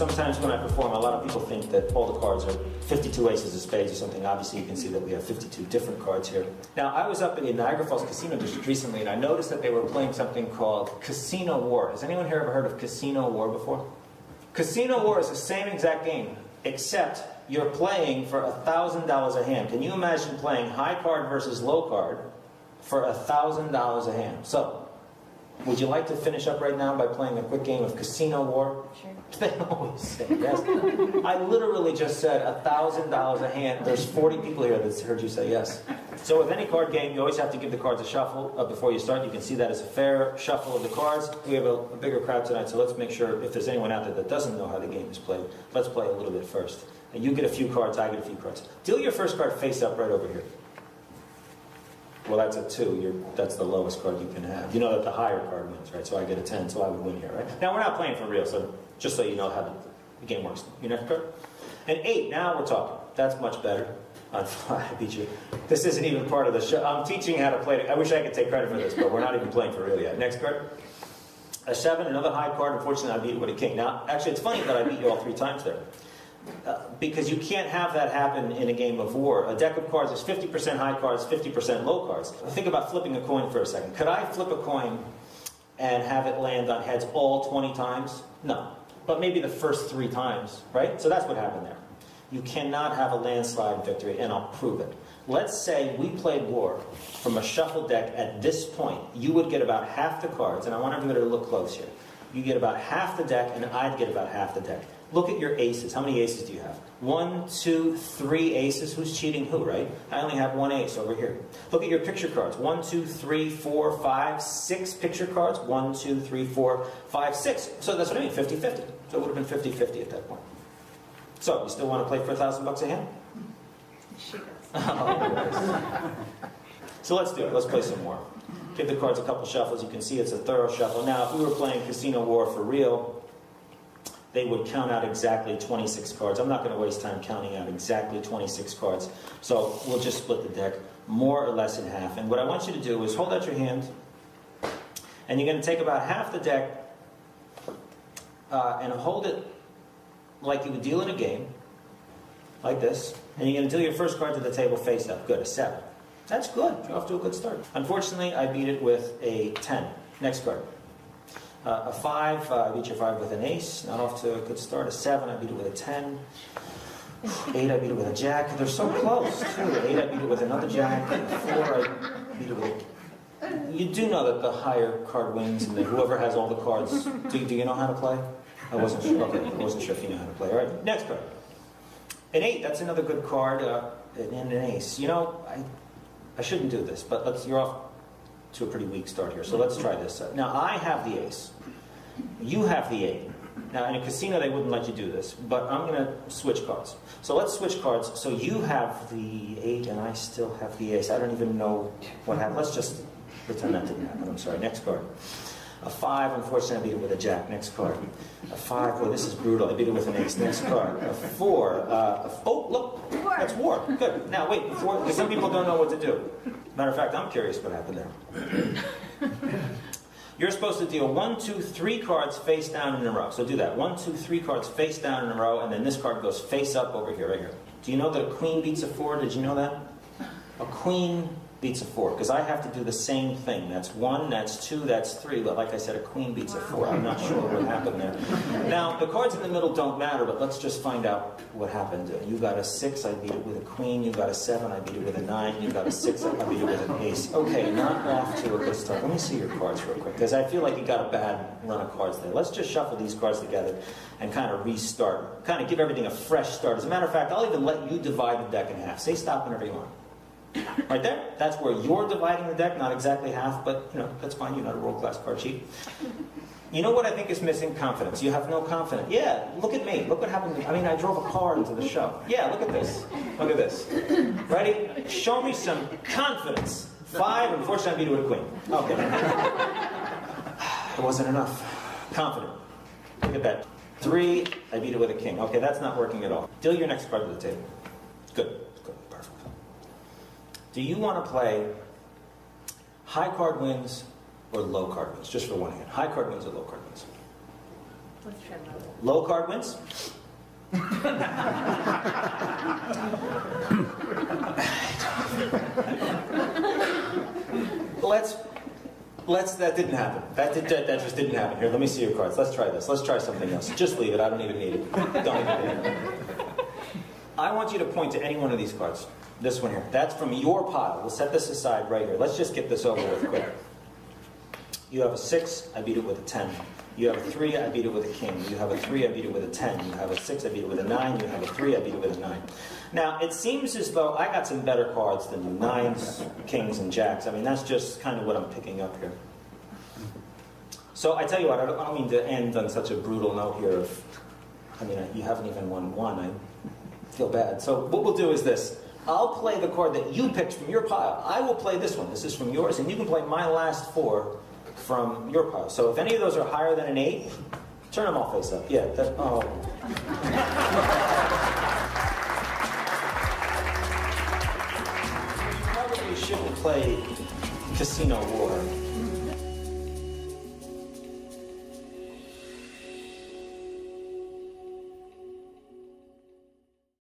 sometimes when I perform, a lot of people think that all the cards are 52 aces of spades or something. Obviously, you can see that we have 52 different cards here. Now, I was up in the Niagara Falls Casino District recently, and I noticed that they were playing something called Casino War. Has anyone here ever heard of Casino War before? Casino War is the same exact game, except you're playing for $1,000 a hand. Can you imagine playing high card versus low card for $1,000 a hand? So, would you like to finish up right now by playing a quick game of Casino War? Sure. They always say yes. I literally just said $1,000 a hand. There's 40 people here that heard you say yes. So with any card game, you always have to give the cards a shuffle before you start. You can see that as a fair shuffle of the cards. We have a bigger crowd tonight, so let's make sure if there's anyone out there that doesn't know how the game is played, let's play a little bit first. And you get a few cards, I get a few cards. Deal your first card face up right over here. Well, that's a 2. That's the lowest card you can have. You know that the higher card wins, right? So I get a 10, so I would win here, right? Now, we're not playing for real, so just so you know how the game works. Your next card? An 8. Now we're talking. That's much better. On 5, I beat you. This isn't even part of the show. I'm teaching how to play it. I wish I could take credit for this, but we're not even playing for real yet. Next card? A 7, another high card. Unfortunately, I beat you with a king. Now, actually, it's funny that I beat you all 3 times there. Because you can't have that happen in a game of war. A deck of cards is 50% high cards, 50% low cards. Think about flipping a coin for a second. Could I flip a coin and have it land on heads all 20 times? No. But maybe the first 3 times, right? So that's what happened there. You cannot have a landslide victory, and I'll prove it. Let's say we played war from a shuffle deck at this point. You would get about half the cards, and I want everybody to look close here. You get about half the deck, and I'd get about half the deck. Look at your aces. How many aces do you have? 1, 2, 3 aces. Who's cheating who, right? I only have 1 ace over here. Look at your picture cards. 1, 2, 3, 4, 5, 6 picture cards. 1, 2, 3, 4, 5, 6. So that's what I mean, 50-50. So it would have been 50-50 at that point. So, you still want to play for $1,000 a hand? She does. So let's do it. Let's play some more. Give the cards a couple shuffles. You can see it's a thorough shuffle. Now, if we were playing Casino War for real, they would count out exactly 26 cards. I'm not going to waste time counting out exactly 26 cards. So we'll just split the deck more or less in half. And what I want you to do is hold out your hand, and you're going to take about half the deck and hold it like you would deal in a game, like this. And you're going to deal your first card to the table face up. Good, a 7. That's good. You're off to a good start. Unfortunately, I beat it with a 10. Next card. A 5, I beat your 5 with an ace. Not off to a good start. A 7, I beat it with a 10. 8, I beat it with a jack. They're so close, too. 8, I beat it with another jack. 4, I beat it with a... You do know that the higher card wins, and that whoever has all the cards... Do you know how to play? I wasn't sure. Okay, I wasn't sure if you know how to play. All right, next card. An 8, that's another good card. And an ace. You know, I shouldn't do this, but you're off to a pretty weak start here. So let's try this. Now, I have the ace. You have the 8. Now, in a casino, they wouldn't let you do this, but I'm going to switch cards. So let's switch cards. So you have the 8, and I still have the ace. I don't even know what happened. Let's just pretend that didn't happen. I'm sorry. Next card. A 5, unfortunately, I beat it with a jack. Next card. A 5, boy, this is brutal. I beat it with an ace. Next card. A 4. Oh, look, that's war. Good. Now, wait, before, because some people don't know what to do. Matter of fact, I'm curious what happened there. You're supposed to deal 1, 2, 3 cards face down in a row. So do that. 1, 2, 3 cards face down in a row, and then this card goes face up over here, right here. Do you know that a queen beats a 4? Did you know that? A queen beats a 4, because I have to do the same thing. That's 1, that's 2, that's 3, but like I said, a queen beats a 4. I'm not sure what happened there. Now, the cards in the middle don't matter, but let's just find out what happened. You got a 6, I beat it with a queen. You got a 7, I beat it with a 9. You got a 6, I beat it with an ace. Okay, not off to a good start. Let me see your cards real quick, because I feel like you got a bad run of cards there. Let's just shuffle these cards together and kind of restart. Kind of give everything a fresh start. As a matter of fact, I'll even let you divide the deck in half. Say stop whenever you want. Right there, that's where you're dividing the deck, not exactly half, but you know, that's fine, you're not a world-class card cheat. You know what I think is missing? Confidence. You have no confidence. Yeah, look at me. Look what happened to me. I mean, I drove a car into the show. Yeah, look at this. Look at this. Ready? Show me some confidence. 5, unfortunately I beat it with a queen. Okay. It wasn't enough. Confident. Look at that. 3, I beat it with a king. Okay, that's not working at all. Deal your next card to the table. Good. Do you want to play high card wins or low card wins? Just for one hand. High card wins or low card wins? Let's try low. Low card wins. That didn't happen. That just didn't happen. Here, let me see your cards. Let's try this. Let's try something else. Just leave it. I don't even need it. Don't even need it. I want you to point to any one of these cards. This one here. That's from your pile. We'll set this aside right here. Let's just get this over with quick. You have a 6, I beat it with a 10. You have a 3, I beat it with a king. You have a 3, I beat it with a 10. You have a 6, I beat it with a 9. You have a 3, I beat it with a 9. Now, it seems as though I got some better cards than you. 9s, kings, and jacks. I mean, that's just kind of what I'm picking up here. So I tell you what, I don't mean to end on such a brutal note here. You haven't even won 1. I feel bad. So what we'll do is this. I'll play the card that you picked from your pile. I will play this one. This is from yours, and you can play my last 4 from your pile. So if any of those are higher than an 8, turn them all face up. Yeah. Oh. You probably shouldn't play Casino War.